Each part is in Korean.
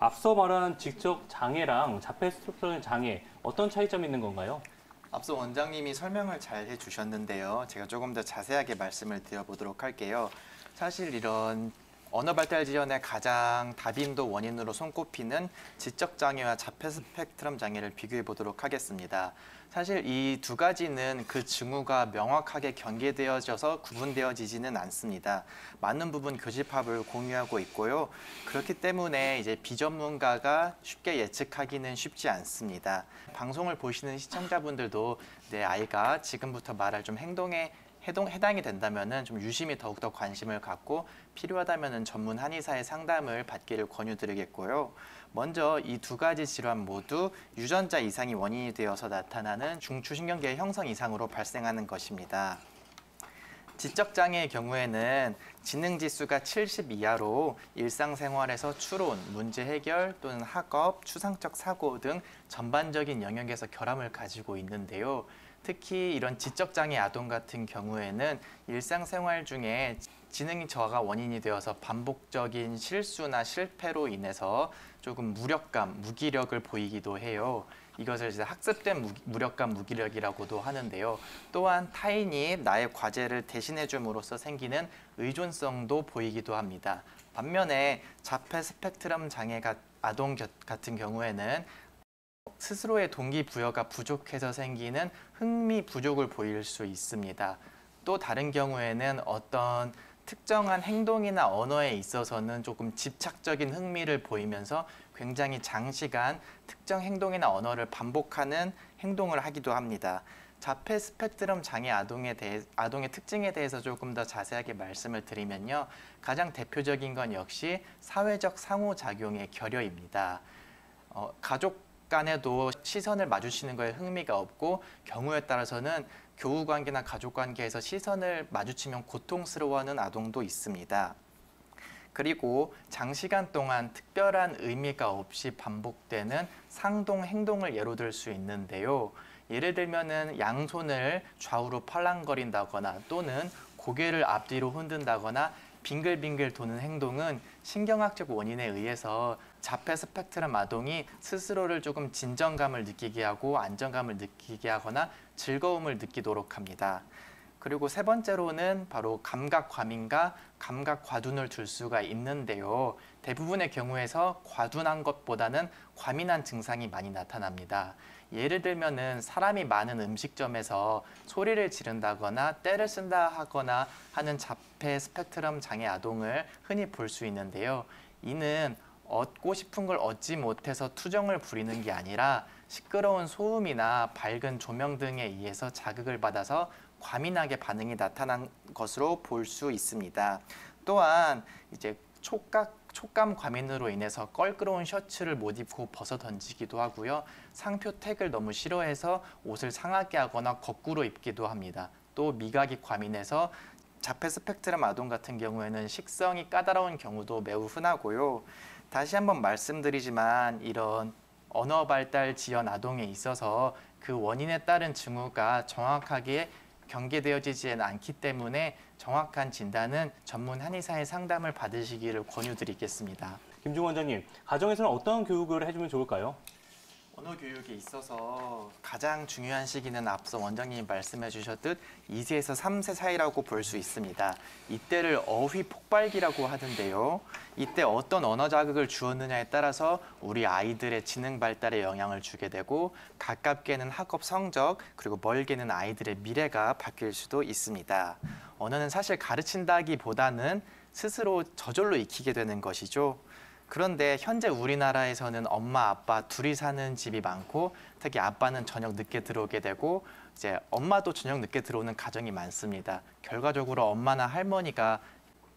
앞서 말한 지적 장애랑 자폐 스펙트럼 장애 어떤 차이점이 있는 건가요? 앞서 원장님이 설명을 잘 해주셨는데요. 제가 조금 더 자세하게 말씀을 드려보도록 할게요. 사실 이런 언어 발달 지연의 가장 다빈도 원인으로 손꼽히는 지적 장애와 자폐 스펙트럼 장애를 비교해 보도록 하겠습니다. 사실 이 두 가지는 그 징후가 명확하게 경계되어져서 구분되어지지는 않습니다. 많은 부분 교집합을 공유하고 있고요. 그렇기 때문에 이제 비전문가가 쉽게 예측하기는 쉽지 않습니다. 방송을 보시는 시청자분들도 내 아이가 지금부터 말할 좀 행동에 해당이 된다면 좀 유심히 더욱더 관심을 갖고 필요하다면 전문 한의사의 상담을 받기를 권유드리겠고요. 먼저 이 두 가지 질환 모두 유전자 이상이 원인이 되어서 나타나는 중추신경계 형성 이상으로 발생하는 것입니다. 지적장애의 경우에는 지능지수가 70 이하로 일상생활에서 추론, 문제 해결 또는 학업, 추상적 사고 등 전반적인 영역에서 결함을 가지고 있는데요. 특히 이런 지적장애 아동 같은 경우에는 일상생활 중에 지능 저하가 원인이 되어서 반복적인 실수나 실패로 인해서 조금 무력감, 무기력을 보이기도 해요. 이것을 이제 학습된 무력감, 무기력이라고도 하는데요. 또한 타인이 나의 과제를 대신해 줌으로써 생기는 의존성도 보이기도 합니다. 반면에 자폐 스펙트럼 장애가 아동 같은 경우에는 스스로의 동기부여가 부족해서 생기는 흥미 부족을 보일 수 있습니다. 또 다른 경우에는 어떤 특정한 행동이나 언어에 있어서는 조금 집착적인 흥미를 보이면서 굉장히 장시간 특정 행동이나 언어를 반복하는 행동을 하기도 합니다. 자폐 스펙트럼 장애 아동의 특징에 대해서 조금 더 자세하게 말씀을 드리면요. 가장 대표적인 건 역시 사회적 상호작용의 결여입니다. 가족 간에도 시선을 마주치는 거에 흥미가 없고 경우에 따라서는 교우관계나 가족관계에서 시선을 마주치면 고통스러워하는 아동도 있습니다. 그리고 장시간 동안 특별한 의미가 없이 반복되는 상동 행동을 예로 들 수 있는데요. 예를 들면은 양손을 좌우로 팔랑거린다거나 또는 고개를 앞뒤로 흔든다거나 빙글빙글 도는 행동은 신경학적 원인에 의해서 자폐 스펙트럼 아동이 스스로를 조금 진정감을 느끼게 하고 안정감을 느끼게 하거나 즐거움을 느끼도록 합니다. 그리고 세 번째로는 바로 감각 과민과 감각 과둔을 둘 수가 있는데요. 대부분의 경우에서 과둔한 것보다는 과민한 증상이 많이 나타납니다. 예를 들면은 사람이 많은 음식점에서 소리를 지른다거나 떼를 쓴다 하거나 하는 자폐 스펙트럼 장애 아동을 흔히 볼 수 있는데요. 이는 얻고 싶은 걸 얻지 못해서 투정을 부리는 게 아니라 시끄러운 소음이나 밝은 조명 등에 의해서 자극을 받아서 과민하게 반응이 나타난 것으로 볼 수 있습니다. 또한 이제 촉감 과민으로 인해서 껄끄러운 셔츠를 못 입고 벗어 던지기도 하고요. 상표택을 너무 싫어해서 옷을 상하게 하거나 거꾸로 입기도 합니다. 또 미각이 과민해서 자폐 스펙트럼 아동 같은 경우에는 식성이 까다로운 경우도 매우 흔하고요. 다시 한번 말씀드리지만 이런 언어 발달 지연 아동에 있어서 그 원인에 따른 징후가 정확하게 경계되어지지는 않기 때문에 정확한 진단은 전문 한의사의 상담을 받으시기를 권유드리겠습니다. 김중 원장님, 가정에서는 어떤 교육을 해주면 좋을까요? 언어 교육에 있어서 가장 중요한 시기는 앞서 원장님이 말씀해 주셨듯 2세에서 3세 사이라고 볼 수 있습니다. 이때를 어휘 폭발기라고 하는데요. 이때 어떤 언어 자극을 주었느냐에 따라서 우리 아이들의 지능 발달에 영향을 주게 되고 가깝게는 학업 성적 그리고 멀게는 아이들의 미래가 바뀔 수도 있습니다. 언어는 사실 가르친다기보다는 스스로 저절로 익히게 되는 것이죠. 그런데 현재 우리나라에서는 엄마, 아빠 둘이 사는 집이 많고 특히 아빠는 저녁 늦게 들어오게 되고 이제 엄마도 저녁 늦게 들어오는 가정이 많습니다. 결과적으로 엄마나 할머니가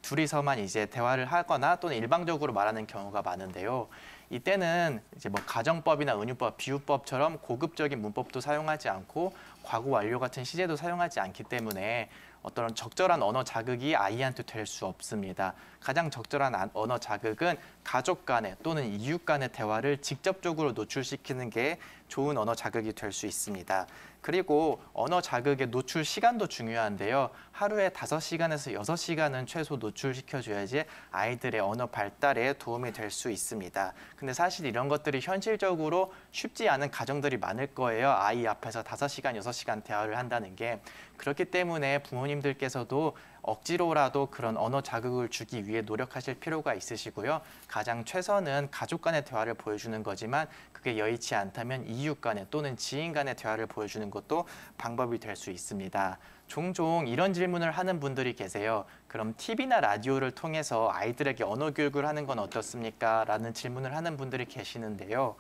둘이서만 이제 대화를 하거나 또는 일방적으로 말하는 경우가 많은데요. 이때는 이제 뭐 가정법이나 은유법, 비유법처럼 고급적인 문법도 사용하지 않고 과거 완료 같은 시제도 사용하지 않기 때문에 어떤 적절한 언어 자극이 아이한테 될 수 없습니다. 가장 적절한 언어 자극은 가족 간의 또는 이웃 간의 대화를 직접적으로 노출시키는 게 좋은 언어 자극이 될 수 있습니다. 그리고 언어 자극의 노출 시간도 중요한데요. 하루에 5시간에서 6시간은 최소 노출시켜줘야지 아이들의 언어 발달에 도움이 될 수 있습니다. 근데 사실 이런 것들이 현실적으로 쉽지 않은 가정들이 많을 거예요. 아이 앞에서 5시간, 6시간 대화를 한다는 게. 그렇기 때문에 부모님들께서도 억지로라도 그런 언어 자극을 주기 위해 노력하실 필요가 있으시고요. 가장 최선은 가족 간의 대화를 보여주는 거지만 그게 여의치 않다면 이웃 간의 또는 지인 간의 대화를 보여주는 것도 방법이 될 수 있습니다. 종종 이런 질문을 하는 분들이 계세요. 그럼 TV나 라디오를 통해서 아이들에게 언어 교육을 하는 건 어떻습니까? 라는 질문을 하는 분들이 계시는데요.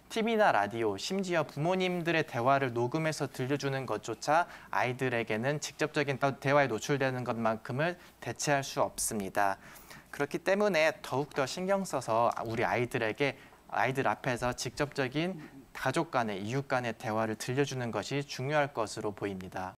TV나 라디오, 심지어 부모님들의 대화를 녹음해서 들려주는 것조차 아이들에게는 직접적인 대화에 노출되는 것만큼을 대체할 수 없습니다. 그렇기 때문에 더욱더 신경 써서 우리 아이들에게 아이들 앞에서 직접적인 가족 간의, 이웃 간의 대화를 들려주는 것이 중요할 것으로 보입니다.